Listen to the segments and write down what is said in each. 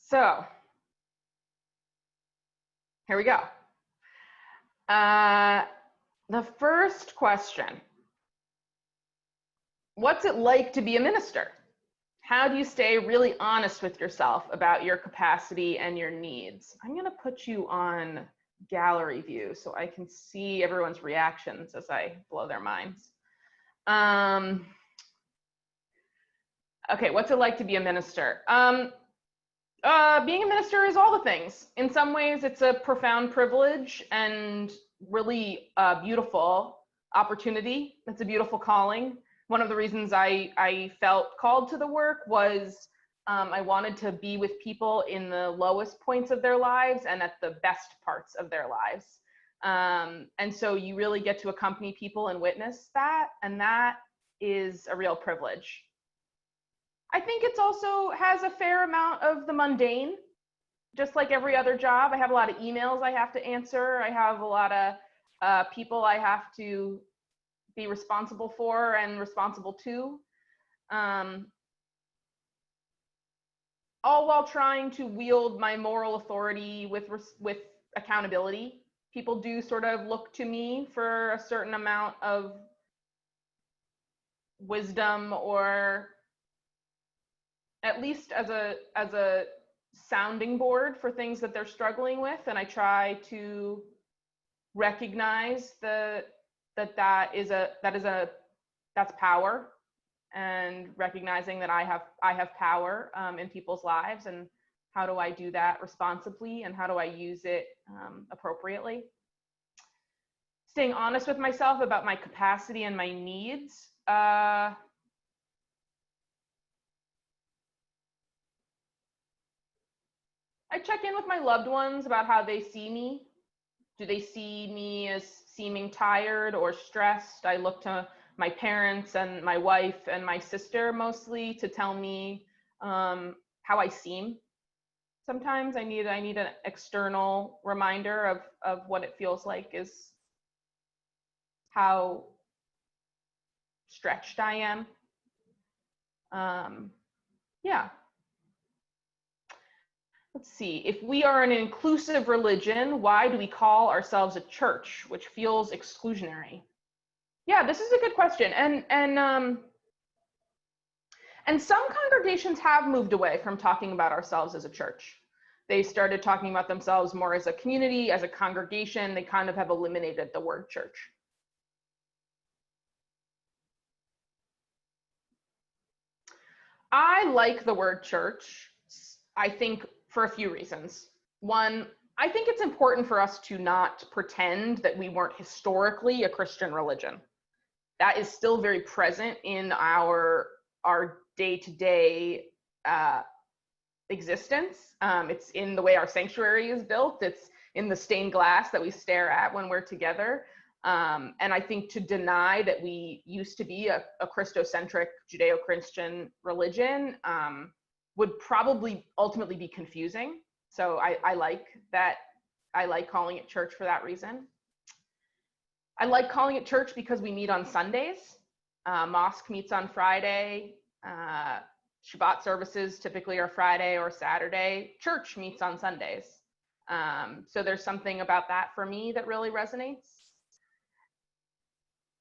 So here we go. The first question: what's it like to be a minister? How do you stay really honest with yourself about your capacity and your needs? I'm going to put you on gallery view so I can see everyone's reactions as I blow their minds. Okay, what's it like to be a minister? Being a minister is all the things. In some ways, it's a profound privilege and really beautiful opportunity. It's a beautiful calling. One of the reasons I felt called to the work was I wanted to be with people in the lowest points of their lives and at the best parts of their lives. And so you really get to accompany people and witness that, and that is a real privilege. I think it's also has a fair amount of the mundane, just like every other job. I have a lot of emails I have to answer. I have a lot of people I have to be responsible for and responsible to, all while trying to wield my moral authority with accountability. People do sort of look to me for a certain amount of wisdom, or at least as a sounding board for things that they're struggling with, and I try to recognize that's power, and recognizing that I have power in people's lives, and how do I do that responsibly, and how do I use it appropriately. Staying honest with myself about my capacity and my needs. I check in with my loved ones about how they see me. Do they see me as seeming tired or stressed? I look to my parents and my wife and my sister mostly to tell me how I seem. Sometimes I need an external reminder of what it feels like, is how stretched I am. Yeah. Let's see, if we are an inclusive religion, why do we call ourselves a church, which feels exclusionary? Yeah, this is a good question. And some congregations have moved away from talking about ourselves as a church. They started talking about themselves more as a community, as a congregation. They kind of have eliminated the word church. I like the word church, I think, for a few reasons. One, I think it's important for us to not pretend that we weren't historically a Christian religion. That is still very present in our day-to-day existence. It's in the way our sanctuary is built. It's in the stained glass that we stare at when we're together. And I think to deny that we used to be a Christocentric Judeo-Christian religion would probably ultimately be confusing. So I like that. I like calling it church for that reason. I like calling it church because we meet on Sundays. Mosque meets on Friday. Shabbat services typically are Friday or Saturday. Church meets on Sundays. So there's something about that for me that really resonates.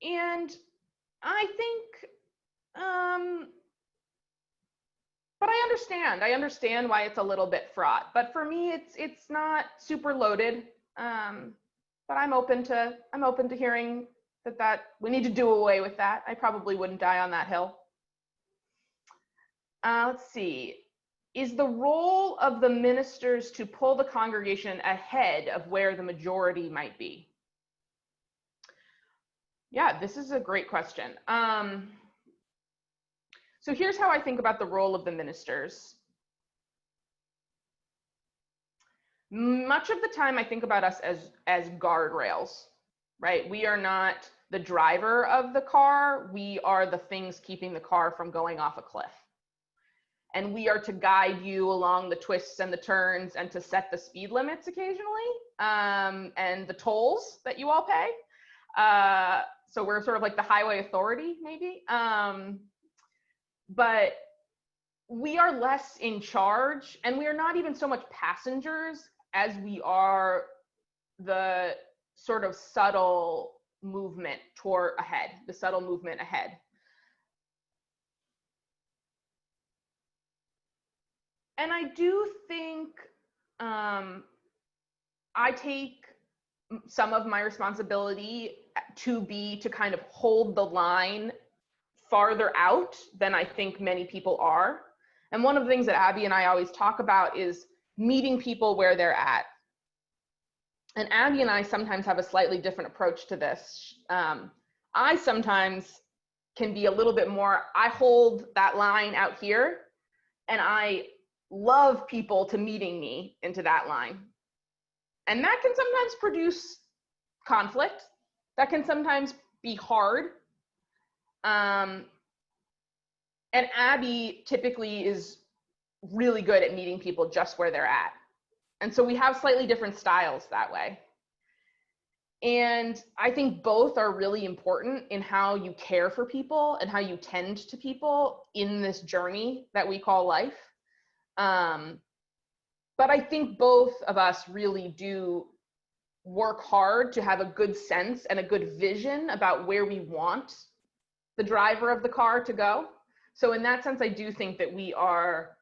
And I think, but I understand why it's a little bit fraught, but for me, it's not super loaded. But I'm open to hearing that we need to do away with that. I probably wouldn't die on that hill. Let's see. Is the role of the ministers to pull the congregation ahead of where the majority might be? Yeah, this is a great question. So here's how I think about the role of the ministers. Much of the time I think about us as guardrails, right? We are not the driver of the car. We are the things keeping the car from going off a cliff. And we are to guide you along the twists and the turns and to set the speed limits occasionally, and the tolls that you all pay. So we're sort of like the highway authority, maybe. But we are less in charge, and we are not even so much passengers as we are the sort of subtle movement toward ahead, the subtle movement ahead. And I do think I take some of my responsibility to kind of hold the line farther out than I think many people are. And one of the things that Abby and I always talk about is meeting people where they're at. And Abby and I sometimes have a slightly different approach to this. I sometimes can be a little bit more, I hold that line out here, and I love people to meeting me into that line. And that can sometimes produce conflict. That can sometimes be hard. And Abby typically is really good at meeting people just where they're at. And so we have slightly different styles that way. And I think both are really important in how you care for people and how you tend to people in this journey that we call life. But I think both of us really do work hard to have a good sense and a good vision about where we want the driver of the car to go. So in that sense, I do think that we are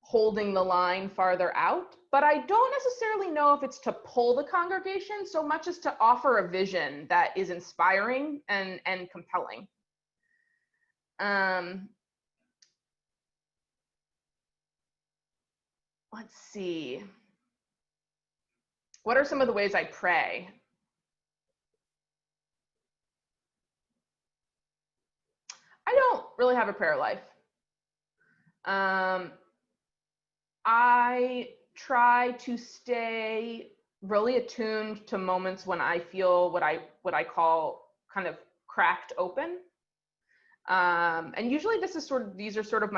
holding the line farther out, but I don't necessarily know if it's to pull the congregation so much as to offer a vision that is inspiring and compelling. Let's see. What are some of the ways I pray? I don't really have a prayer life. I try to stay really attuned to moments when I feel what I call kind of cracked open. And usually these are sort of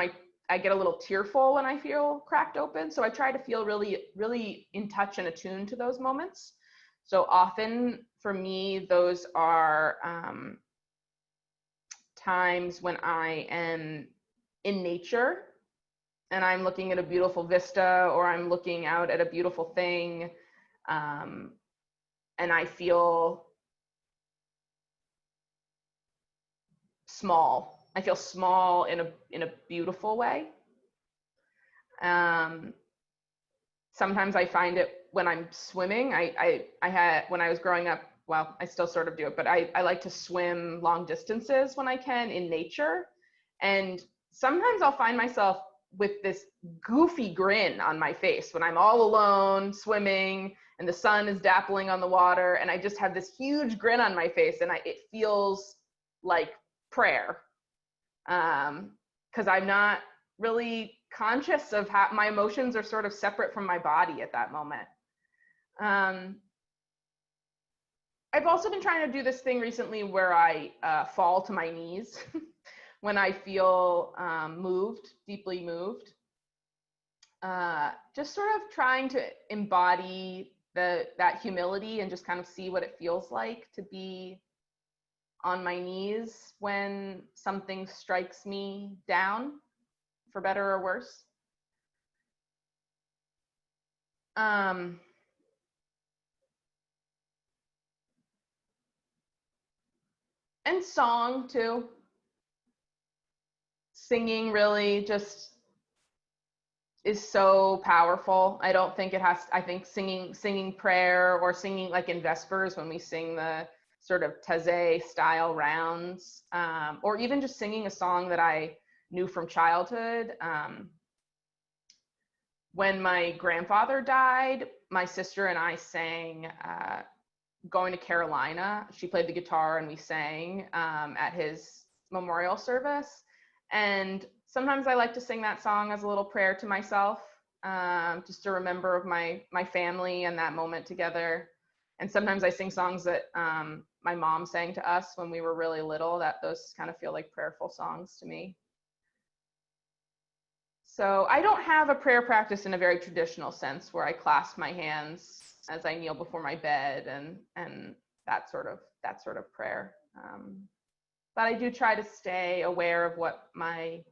I get a little tearful when I feel cracked open. So I try to feel really, really in touch and attuned to those moments. So often for me, those are times when I am in nature and I'm looking at a beautiful vista, or I'm looking out at a beautiful thing, and I feel small. I feel small in a beautiful way. Sometimes I find it when I'm swimming. I had, when I was growing up, well, I still sort of do it, but I like to swim long distances when I can in nature. And sometimes I'll find myself with this goofy grin on my face when I'm all alone swimming and the sun is dappling on the water, and I just have this huge grin on my face, and it feels like prayer, because I'm not really conscious of how my emotions are sort of separate from my body at that moment. I've also been trying to do this thing recently where I fall to my knees when I feel moved, deeply moved. Just sort of trying to embody that humility and just kind of see what it feels like to be on my knees when something strikes me down, for better or worse. And song too. Singing really just is so powerful. I don't think it has, I think singing prayer, or singing like in Vespers when we sing the sort of Taizé style rounds, or even just singing a song that I knew from childhood. When my grandfather died, my sister and I sang Going to Carolina. She played the guitar and we sang at his memorial service. And sometimes I like to sing that song as a little prayer to myself, just to remember of my family and that moment together. And sometimes I sing songs that my mom sang to us when we were really little, that those kind of feel like prayerful songs to me. So I don't have a prayer practice in a very traditional sense where I clasp my hands as I kneel before my bed and that sort of prayer. But I do try to stay aware of what my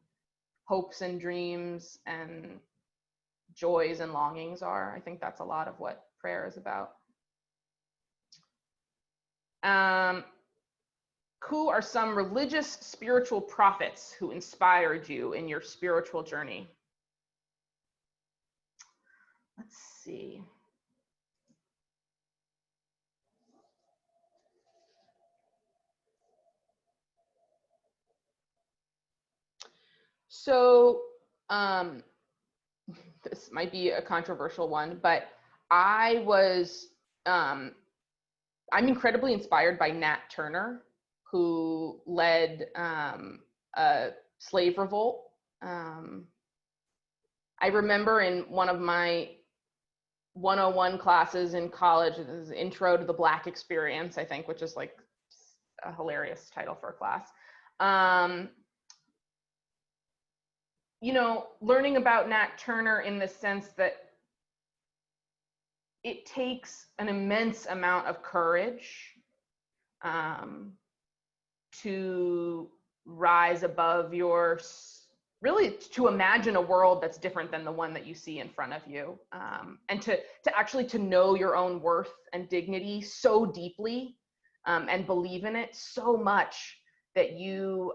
hopes and dreams and joys and longings are. I think that's a lot of what prayer is about. Who are some religious spiritual prophets who inspired you in your spiritual journey? Let's see. So, this might be a controversial one, but I'm incredibly inspired by Nat Turner, who led a slave revolt. I remember in one of my 101 classes in college, this is Intro to the Black Experience, I think, which is like a hilarious title for a class. Learning about Nat Turner in the sense that it takes an immense amount of courage to rise above really to imagine a world that's different than the one that you see in front of you, and to actually to know your own worth and dignity so deeply, and believe in it so much that you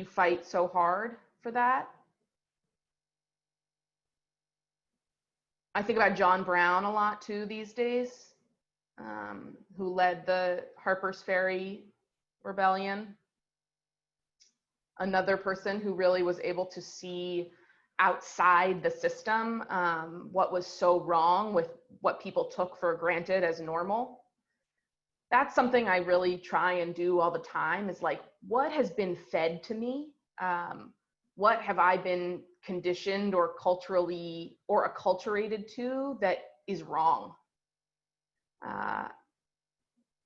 fight so hard for that. I think about John Brown a lot too these days, who led the Harper's Ferry Rebellion. Another person who really was able to see outside the system what was so wrong with what people took for granted as normal. That's something I really try and do all the time, is like, what has been fed to me? What have I been conditioned or culturally or acculturated to that is wrong?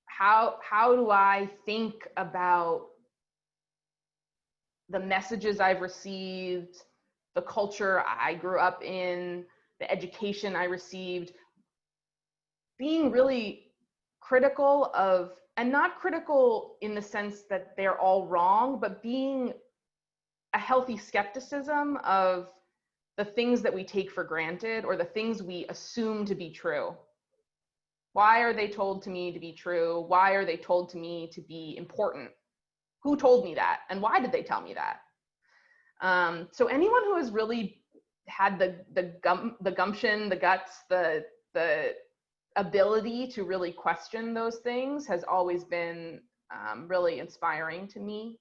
How do I think about the messages I've received, the culture I grew up in, the education I received, being really critical of, and not critical in the sense that they're all wrong, but being a healthy skepticism of the things that we take for granted or the things we assume to be true. Why are they told to me to be true? Why are they told to me to be important? Who told me that? And why did they tell me that? So anyone who has really had the gumption, the guts, the ability to really question those things has always been really inspiring to me.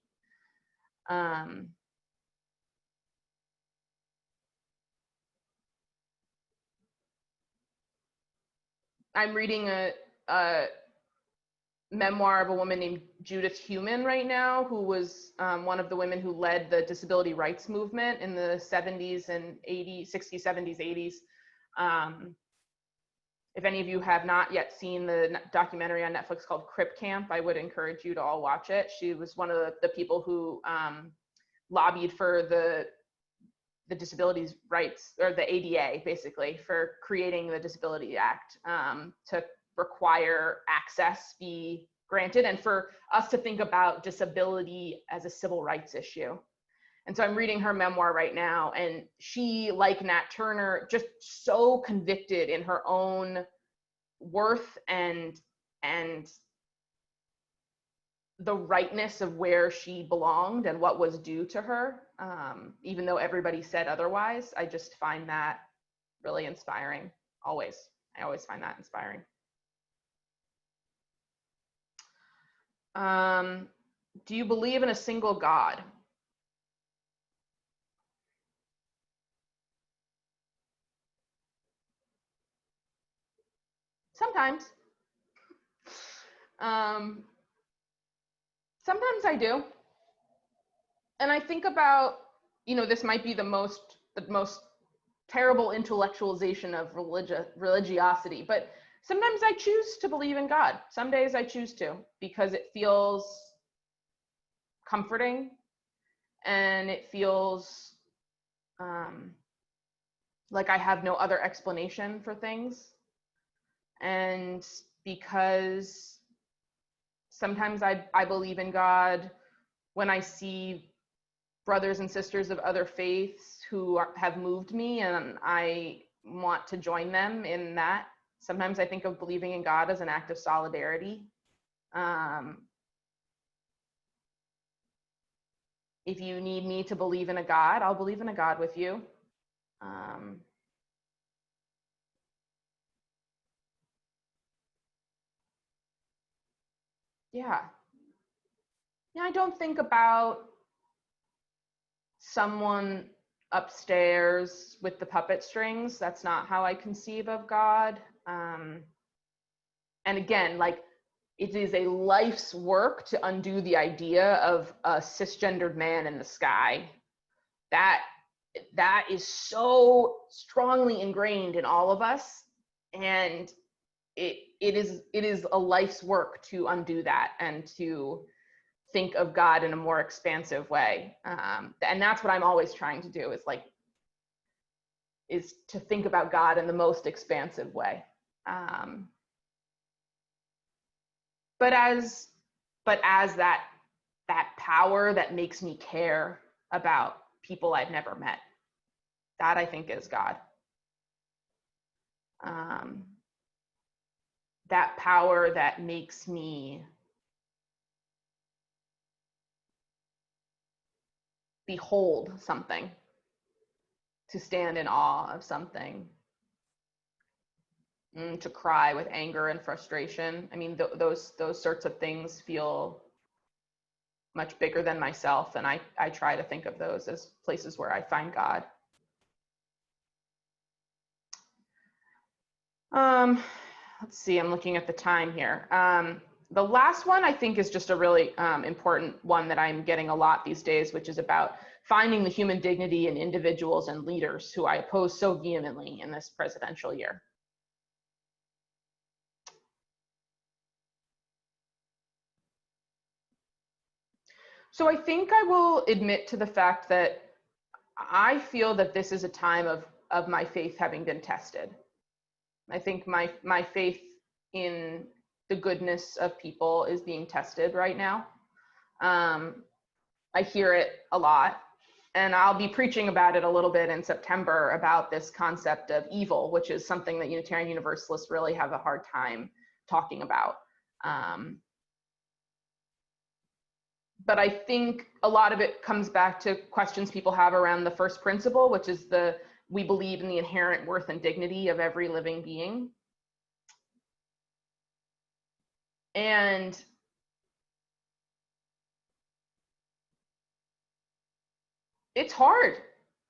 I'm reading a memoir of a woman named Judith Heumann right now, who was one of the women who led the disability rights movement in the 70s and 80s, 60s, 70s, 80s. If any of you have not yet seen the documentary on Netflix called Crip Camp, I would encourage you to all watch it. She was one of the people who lobbied for the disabilities rights, or the ADA, basically, for creating the Disability Act, to require access be granted, and for us to think about disability as a civil rights issue. And so I'm reading her memoir right now, and she, like Nat Turner, just so convicted in her own worth and the rightness of where she belonged and what was due to her, even though everybody said otherwise. I just find that really inspiring, always. I always find that inspiring. Do you believe in a single God? Sometimes. Sometimes I do. And I think about, this might be the most terrible intellectualization of religiosity, but sometimes I choose to believe in God. Some days I choose to, because it feels comforting, and it feels like I have no other explanation for things. And because sometimes I believe in God when I see brothers and sisters of other faiths who have moved me, and I want to join them in that. Sometimes I think of believing in God as an act of solidarity. If you need me to believe in a God, I'll believe in a God with you. Yeah. Yeah, I don't think about someone upstairs with the puppet strings. That's not how I conceive of God. And again, like, it is a life's work to undo the idea of a cisgendered man in the sky. That is so strongly ingrained in all of us, and it is a life's work to undo that and to think of God in a more expansive way. And that's what I'm always trying to do, is to think about God in the most expansive way. But as that power that makes me care about people I've never met, that I think is God. That power that makes me behold something, to stand in awe of something, to cry with anger and frustration. I mean, those sorts of things feel much bigger than myself, and I try to think of those as places where I find God. Let's see, I'm looking at the time here. The last one I think is just a really important one that I'm getting a lot these days, which is about finding the human dignity in individuals and leaders who I oppose so vehemently in this presidential year. So I think I will admit to the fact that I feel that this is a time of my faith having been tested. I think my faith in the goodness of people is being tested right now. I hear it a lot, and I'll be preaching about it a little bit in September, about this concept of evil, which is something that Unitarian Universalists really have a hard time talking about. But I think a lot of it comes back to questions people have around the first principle, which is we believe in the inherent worth and dignity of every living being. And it's hard.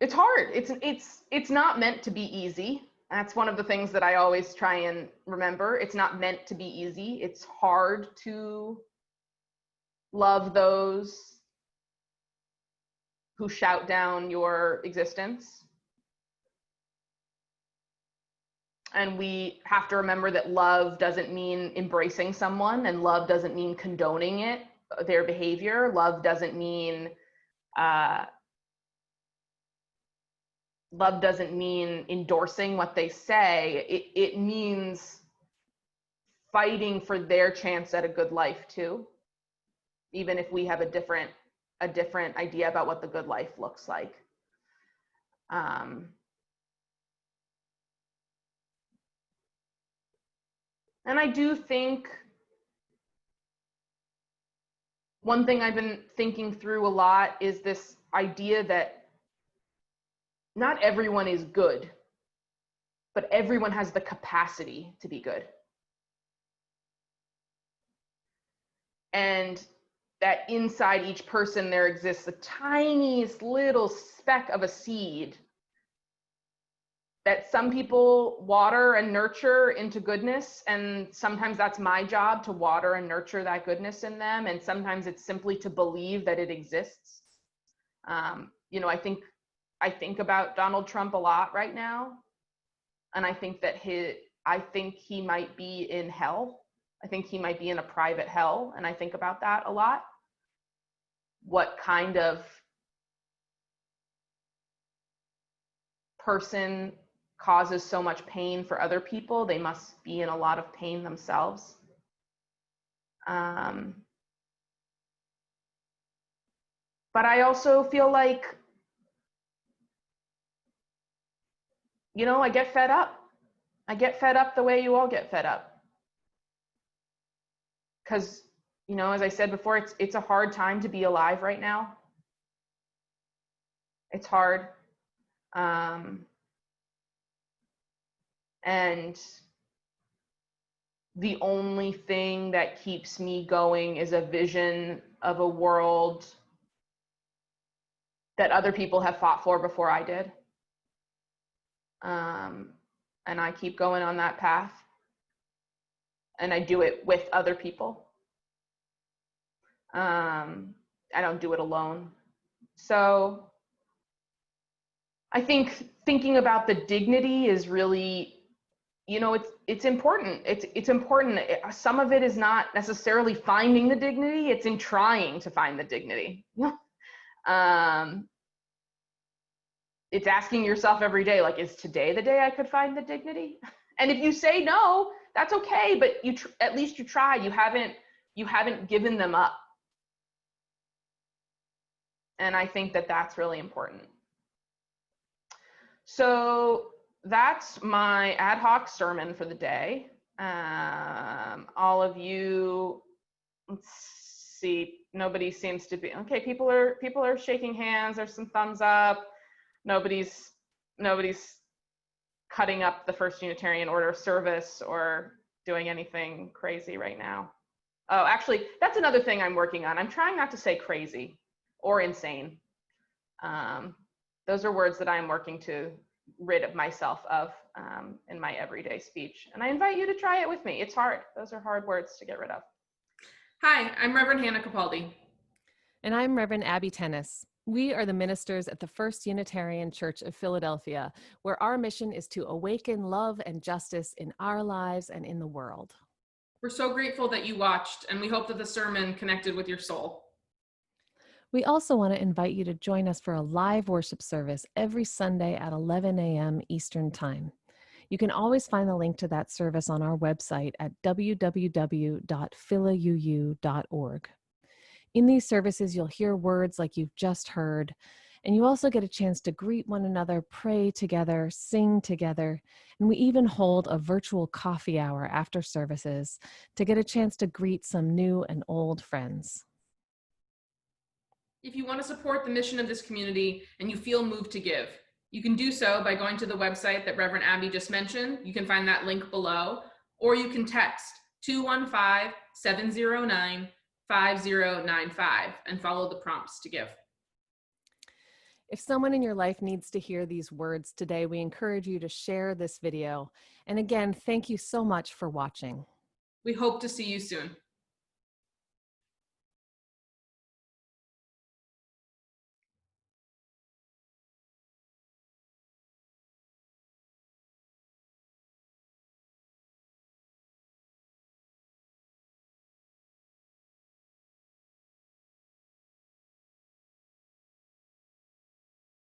It's hard. It's not meant to be easy. That's one of the things that I always try and remember. It's not meant to be easy. It's hard to love those who shout down your existence. And we have to remember that love doesn't mean embracing someone, and love doesn't mean condoning their behavior. Love doesn't mean endorsing what they say. It means fighting for their chance at a good life too, even if we have a different idea about what the good life looks like. And I do think one thing I've been thinking through a lot is this idea that not everyone is good, but everyone has the capacity to be good. And that inside each person there exists the tiniest little speck of a seed that some people water and nurture into goodness, and sometimes that's my job to water and nurture that goodness in them, and sometimes it's simply to believe that it exists. I think about Donald Trump a lot right now, and I think he might be in hell. I think he might be in a private hell, and I think about that a lot. What kind of person causes so much pain for other people? They must be in a lot of pain themselves. But I also feel like, you know, I get fed up. I get fed up the way you all get fed up. Because, you know, as I said before, it's a hard time to be alive right now. It's hard. And the only thing that keeps me going is a vision of a world that other people have fought for before I did. And I keep going on that path. And I do it with other people. I don't do it alone. So I think thinking about the dignity is really, you know, it's important. It's important. Some of it is not necessarily finding the dignity. It's in trying to find the dignity. It's asking yourself every day, like, is today the day I could find the dignity? And if you say no, that's okay. But at least you tried. You haven't given them up. And I think that that's really important. So that's my ad hoc sermon for the day. All of you, let's see, nobody seems to be, okay, people are shaking hands, there's some thumbs up. Nobody's cutting up the First Unitarian Order of Service or doing anything crazy right now. Oh, actually, that's another thing I'm working on. I'm trying not to say crazy or insane. Those are words that I'm working to rid of myself of in my everyday speech. And I invite you to try it with me. It's hard. Those are hard words to get rid of. Hi, I'm Reverend Hannah Capaldi. And I'm Reverend Abby Tennis. We are the ministers at the First Unitarian Church of Philadelphia, where our mission is to awaken love and justice in our lives and in the world. We're so grateful that you watched, and we hope that the sermon connected with your soul. We also want to invite you to join us for a live worship service every Sunday at 11 a.m. Eastern Time. You can always find the link to that service on our website at www.philauu.org. In these services, you'll hear words like you've just heard, and you also get a chance to greet one another, pray together, sing together, and we even hold a virtual coffee hour after services to get a chance to greet some new and old friends. If you want to support the mission of this community and you feel moved to give, you can do so by going to the website that Reverend Abby just mentioned. You can find that link below, or you can text 215-709-5095 and follow the prompts to give. If someone in your life needs to hear these words today, we encourage you to share this video. And again, thank you so much for watching. We hope to see you soon.